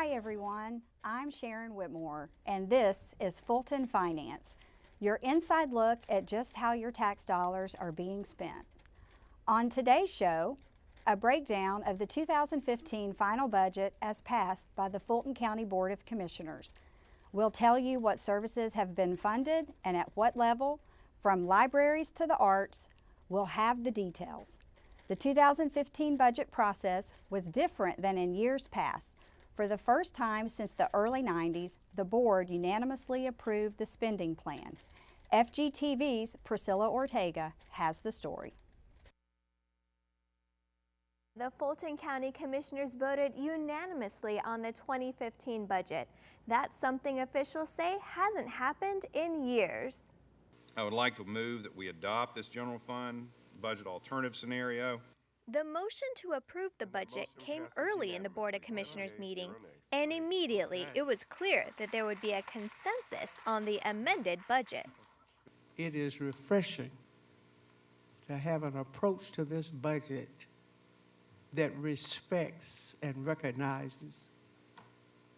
Hi everyone, I'm Sharon Whitmore, and this is Fulton Finance, your inside look at just how your tax dollars are being spent. On today's show, a breakdown of the 2015 final budget as passed by the Fulton County Board of Commissioners. We'll tell you what services have been funded and at what level, from libraries to the arts. We'll have the details. The 2015 budget process was different than in years past. For the first time since the early 90s, the board unanimously approved the spending plan. FGTV's Priscilla Ortega has the story. The Fulton County Commissioners voted unanimously on the 2015 budget. That's something officials say hasn't happened in years. I would like to move that we adopt this general fund budget alternative scenario. The motion to approve the budget came early in the Board of Commissioners meeting, and immediately it was clear that there would be a consensus on the amended budget. It is refreshing to have an approach to this budget that respects and recognizes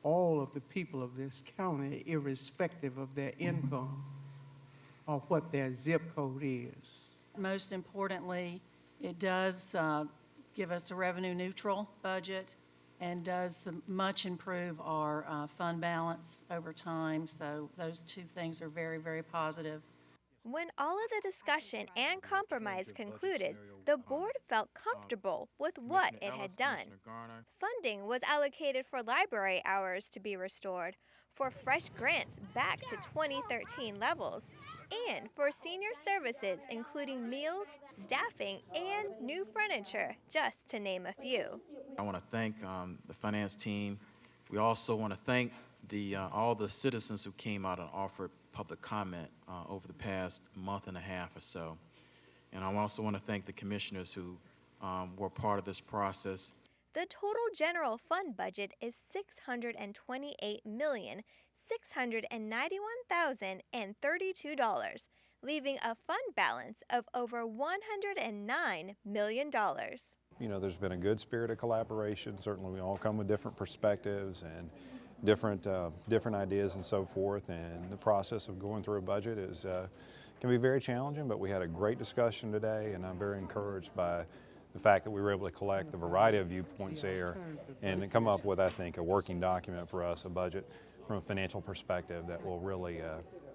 all of the people of this county, irrespective of their income or what their zip code is. Most importantly, it does give us a revenue neutral budget and does much improve our fund balance over time. So those two things are very, very positive. When all of the discussion and compromise concluded, the board felt comfortable with what it had done. Funding was allocated for library hours to be restored, for fresh grants back to 2013 levels, and for senior services including meals, staffing, and new furniture, just to name a few. I want to thank the finance team. We also want to thank all the citizens who came out and offered public comment over the past month and a half or so. And I also want to thank the commissioners who were part of this process. The total general fund budget is $628,691,032, leaving a fund balance of over $109 million. You know, there's been a good spirit of collaboration. Certainly we all come with different perspectives and different ideas and so forth, and the process of going through a budget can be very challenging, but we had a great discussion today, and I'm very encouraged by the fact that we were able to collect a variety of viewpoints there and come up with, I think, a working document for us, a budget from a financial perspective that will really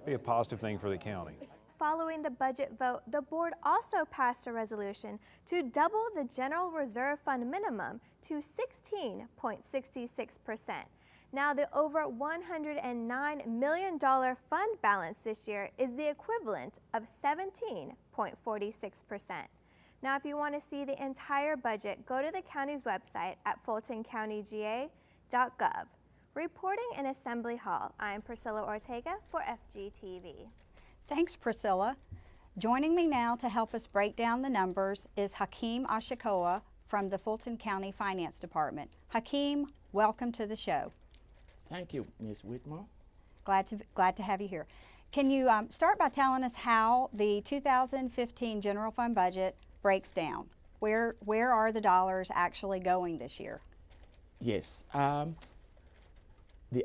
be a positive thing for the county. Following the budget vote, the board also passed a resolution to double the General Reserve Fund minimum to 16.66%. Now, the over $109 million fund balance this year is the equivalent of 17.46%. Now, if you want to see the entire budget, go to the county's website at fultoncountyga.gov. Reporting in Assembly Hall, I'm Priscilla Ortega for FGTV. Thanks, Priscilla. Joining me now to help us break down the numbers is Hakeem Ashikoa from the Fulton County Finance Department. Hakeem, welcome to the show. Thank you, Ms. Whitmore. Glad to have you here. Can you start by telling us how the 2015 general fund budget breaks down? Where are the dollars actually going this year? Yes, the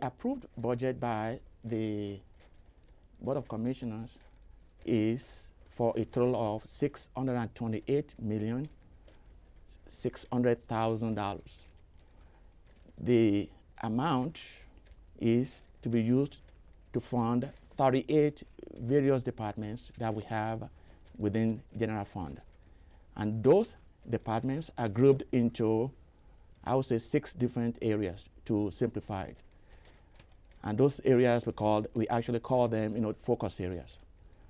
approved budget by the Board of Commissioners is for a total of $628,600,000. The amount is to be used to fund 38 various departments that we have within general fund. And those departments are grouped into, I would say, 6 different areas to simplify it. And those areas we actually call them, focus areas.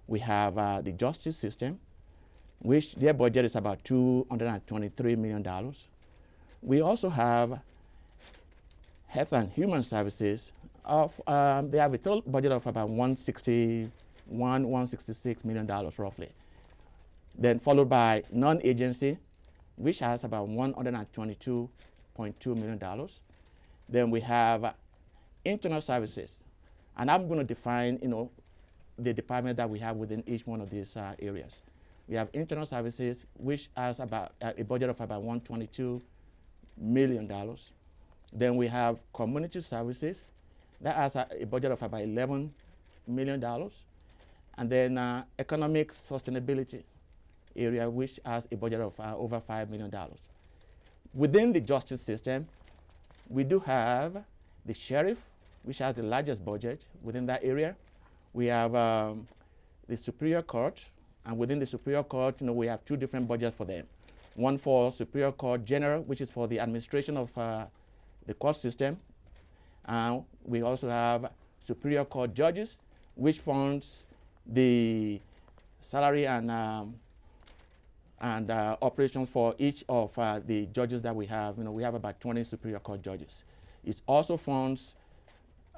We have the justice system, which their budget is about $223 million. We also have Health and Human Services. They have a total budget of about $166 million roughly. Then followed by non-agency, which has about $122.2 million. Then we have internal services. And I'm going to define, the department that we have within each one of these areas. We have internal services, which has about a budget of about $122 million. Then we have community services. That has a budget of about $11 million. And then economic sustainability area, which has a budget of over $5 million. Within the justice system, we do have the sheriff, which has the largest budget within that area. We have the Superior Court, and within the Superior Court, we have two different budgets for them. One for Superior Court General, which is for the administration of the court system. We also have Superior Court Judges, which funds the salary and operations for each of the judges that we have. We have about 20 Superior Court judges. It also funds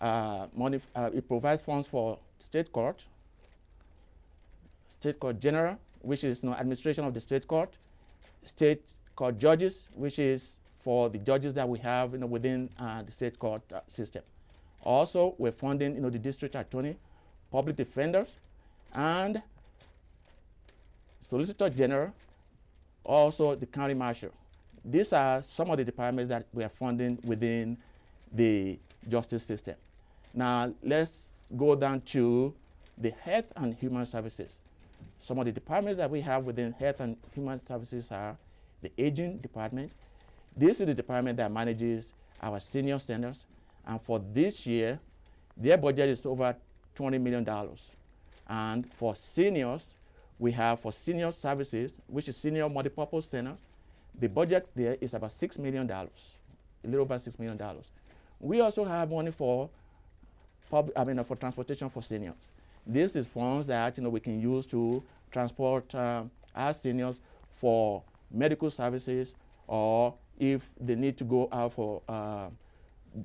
money. It provides funds for State Court General, which is administration of the State Court, State Court Judges, which is for the judges that we have within the State Court system. Also, we're funding the District Attorney, Public Defenders, and Solicitor General, also the County Marshal. These are some of the departments that we are funding within the justice system. Now, let's go down to the Health and Human Services. Some of the departments that we have within Health and Human Services are the Aging Department. This is the department that manages our senior centers. And for this year, their budget is over $20 million. And for seniors, we have for senior services, which is senior multipurpose center, the budget there is about $6 million, a little over $6 million. We also have money for transportation for seniors. This is funds that we can use to transport our seniors for medical services, or if they need to go out for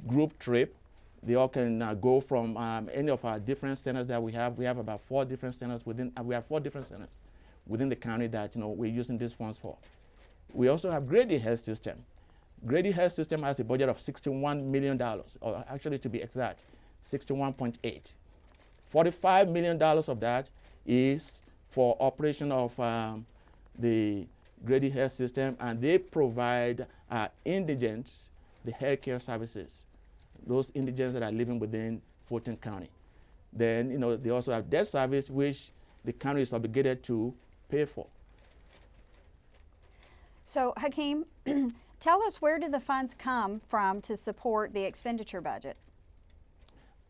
group trip, they all can go from any of our different centers that we have. We have about 4 different centers within. We have 4 different centers within the county that we're using these funds for. We also have Grady Health System. Grady Health System has a budget of $61 million, or actually to be exact, 61.8. $45 million of that is for operation of the Grady Health System, and they provide indigents the healthcare services, those indigents that are living within Fulton County. Then, they also have debt service, which the county is obligated to pay for. So, Hakeem, tell us, where do the funds come from to support the expenditure budget?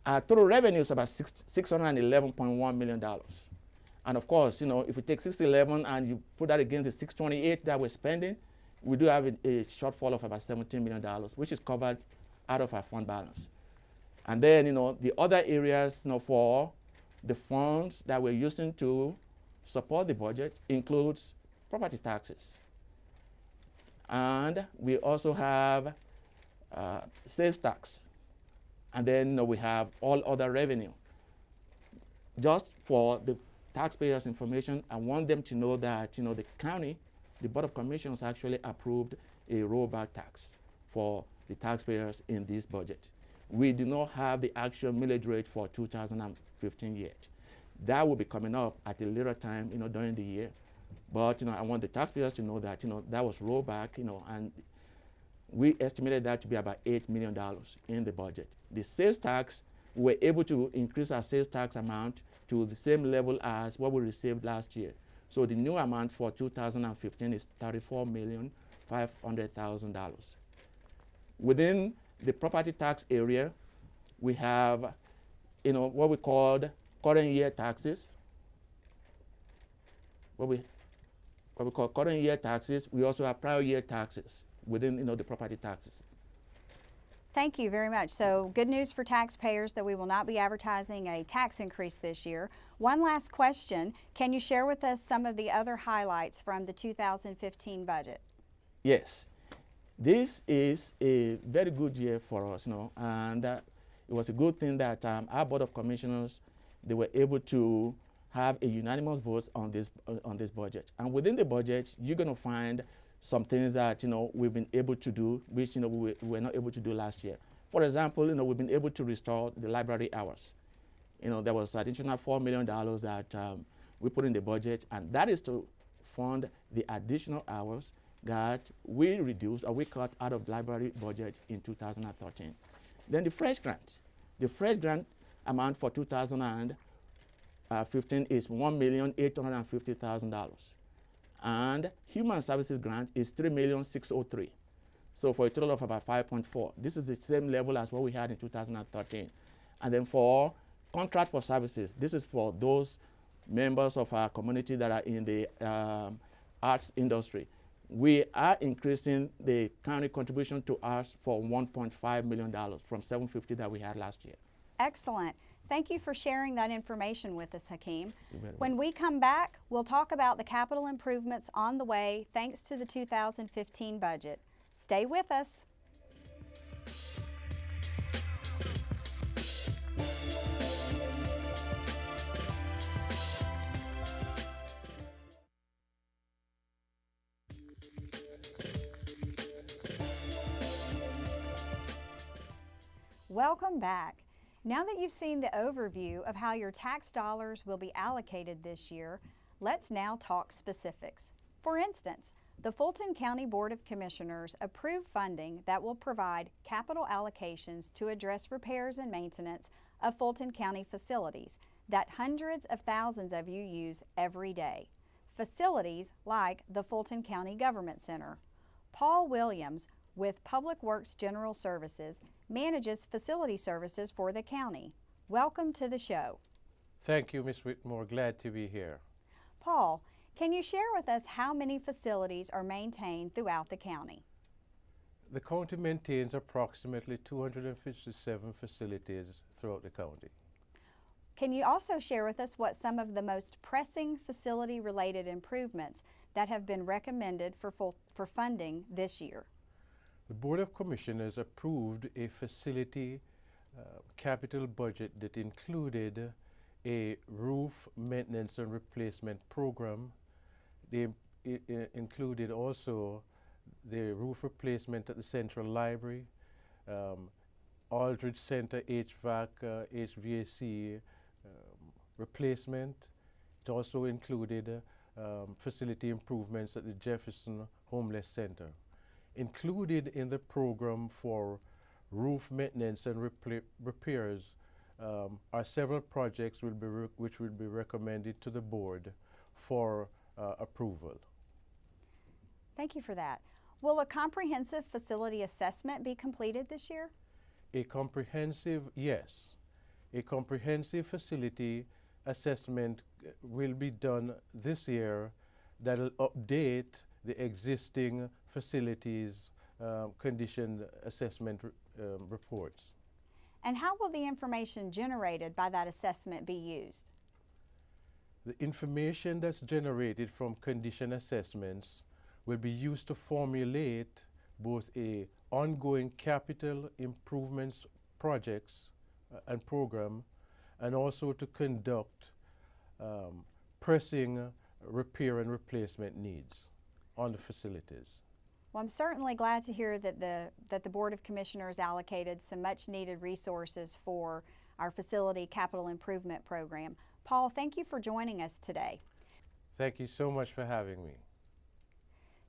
Our total revenue is about $611.1 million. And of course, if you take 611 and you put that against the 628 that we're spending, we do have a shortfall of about $17 million, which is covered out of our fund balance. And then, the other areas, for the funds that we're using to support the budget includes property taxes. And we also have sales tax. And then we have all other revenue. Just for the taxpayers' information, I want them to know that the county, the Board of Commissioners actually approved a rollback tax for the taxpayers in this budget. We do not have the actual millage rate for 2015 yet. That will be coming up at a later time, during the year. But I want the taxpayers to know that that was rolled back, and we estimated that to be about $8 million in the budget. The sales tax, we were able to increase our sales tax amount to the same level as what we received last year. So the new amount for 2015 is $34,500,000. Within the property tax area, we have, what we called current year taxes. What we call current year taxes. We also have prior year taxes within, the property taxes. Thank you very much. So, good news for taxpayers that we will not be advertising a tax increase this year. One last question. Can you share with us some of the other highlights from the 2015 budget? Yes. This is a very good year for us, and it was a good thing that our Board of Commissioners, they were able to have a unanimous vote on this budget. And within the budget, you're going to find some things that we've been able to do, which we were not able to do last year. For example, we've been able to restore the library hours. There was additional $4 million that we put in the budget, and that is to fund the additional hours that we reduced or we cut out of the library budget in 2013. Then the fresh grant. The fresh grant amount for 2015 is $1,850,000. And human services grant is $3,603,000. So for a total of about 5.4. This is the same level as what we had in 2013. And then for contract for services, this is for those members of our community that are in the arts industry. We are increasing the county contribution to arts for $1.5 million from $750 that we had last year. Excellent. Thank you for sharing that information with us, Hakeem. You're very When we come back, we'll talk about the capital improvements on the way thanks to the 2015 budget. Stay with us. Welcome back. Now that you've seen the overview of how your tax dollars will be allocated this year, let's now talk specifics. For instance, the Fulton County Board of Commissioners approved funding that will provide capital allocations to address repairs and maintenance of Fulton County facilities that hundreds of thousands of you use every day. Facilities like the Fulton County Government Center. Paul Williams with Public Works General Services manages facility services for the county. Welcome to the show. Thank you, Ms. Whitmore. Glad to be here. Paul, can you share with us how many facilities are maintained throughout the county? The county maintains approximately 257 facilities throughout the county. Can you also share with us what some of the most pressing facility-related improvements that have been recommended for funding this year? The Board of Commissioners approved a facility capital budget that included a roof maintenance and replacement program. It included also the roof replacement at the Central Library, Aldridge Center HVAC, HVAC replacement. It also included facility improvements at the Jefferson Homeless Center. Included in the program for roof maintenance and repairs are several projects which will be recommended to the board for approval. Thank you for that. Will a comprehensive facility assessment be completed this year? Yes. A comprehensive facility assessment will be done this year that will update the existing facilities condition assessment reports. And how will the information generated by that assessment be used? The information that's generated from condition assessments will be used to formulate both a ongoing capital improvements projects and program, and also to conduct pressing repair and replacement needs on the facilities. Well, I'm certainly glad to hear that the Board of Commissioners allocated some much needed resources for our facility capital improvement program. Paul, thank you for joining us today. Thank you so much for having me.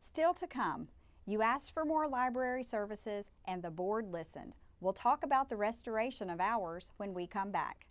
Still to come, you asked for more library services and the board listened. We'll talk about the restoration of hours when we come back.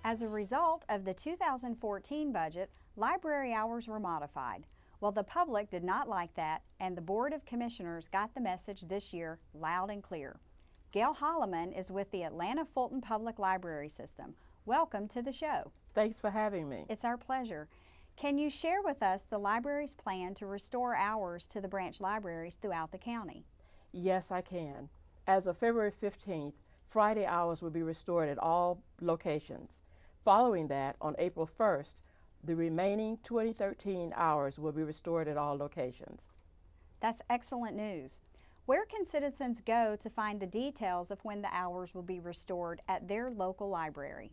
As a result of the 2014 budget, library hours were modified. Well, the public did not like that, and the Board of Commissioners got the message this year loud and clear. Gail Holloman is with the Atlanta Fulton Public Library System. Welcome to the show. Thanks for having me. It's our pleasure. Can you share with us the library's plan to restore hours to the branch libraries throughout the county? Yes, I can. As of February 15th, Friday hours will be restored at all locations. Following that, on April 1st, the remaining 2013 hours will be restored at all locations. That's excellent news. Where can citizens go to find the details of when the hours will be restored at their local library?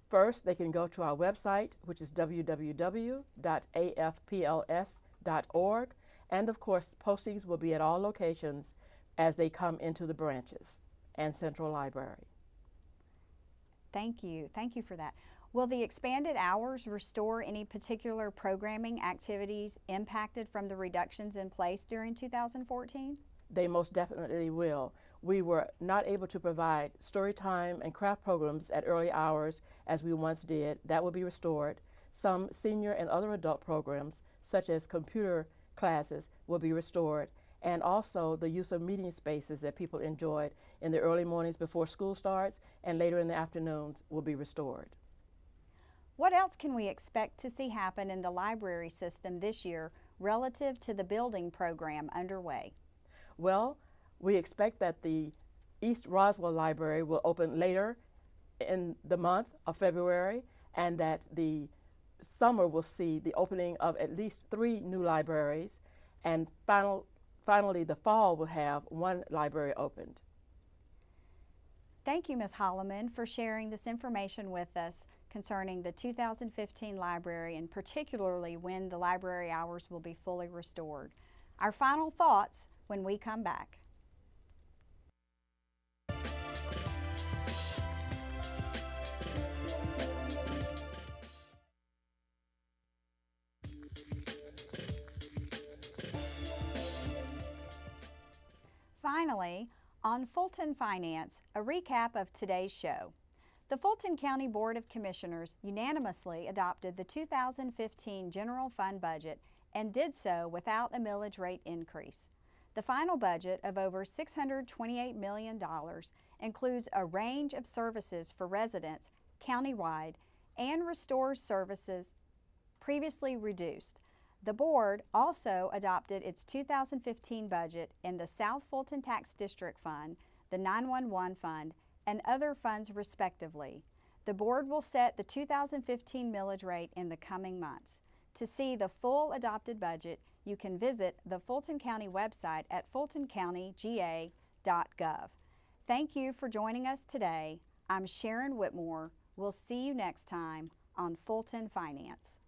First, they can go to our website, which is www.afpls.org, and of course, postings will be at all locations as they come into the branches and central library. Thank you. Thank you for that. Will the expanded hours restore any particular programming activities impacted from the reductions in place during 2014? They most definitely will. We were not able to provide story time and craft programs at early hours as we once did. That will be restored. Some senior and other adult programs, such as computer classes, will be restored. And also the use of meeting spaces that people enjoyed in the early mornings before school starts and later in the afternoons will be restored. What else can we expect to see happen in the library system this year relative to the building program underway? Well, we expect that the East Roswell Library will open later in the month of February, and that the summer will see the opening of at least 3 new libraries, and finally the fall will have 1 library opened. Thank you, Ms. Holloman, for sharing this information with us concerning the 2015 library, and particularly when the library hours will be fully restored. Our final thoughts when we come back. Finally, on Fulton Finance, a recap of today's show. The Fulton County Board of Commissioners unanimously adopted the 2015 general fund budget and did so without a millage rate increase. The final budget of over $628 million includes a range of services for residents countywide and restores services previously reduced. The board also adopted its 2015 budget in the South Fulton Tax District Fund, the 911 Fund, and other funds respectively. The board will set the 2015 millage rate in the coming months. To see the full adopted budget, you can visit the Fulton County website at fultoncountyga.gov. Thank you for joining us today. I'm Sharon Whitmore. We'll see you next time on Fulton Finance.